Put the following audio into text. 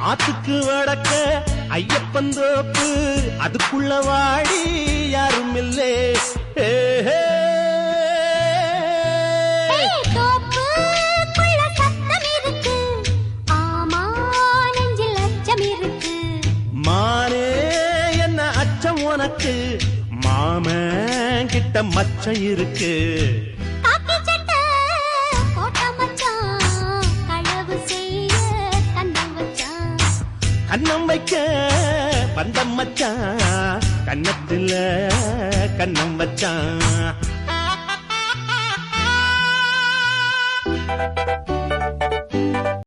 ஆத்துக்கு வடக்க ஐயப்பன் தோப்பு அதுக்குள்ள வாடி யாரும் இல்லே தோப்புக்குள்ள சத்தம் இருக்கு ஆமா நெஞ்சில் அச்சம் இருக்கு மானே என்ன அச்சம் உனக்கு மாமன் கிட்ட மச்சம் இருக்கு காக்கி சட்டை போட்ட மச்சான் களவு செய்ய கண்ணம் வச்சான் கண்ணம் வைக்க பந்தம் மச்சான் கண்ணத்துல கண்ணம் வச்சான்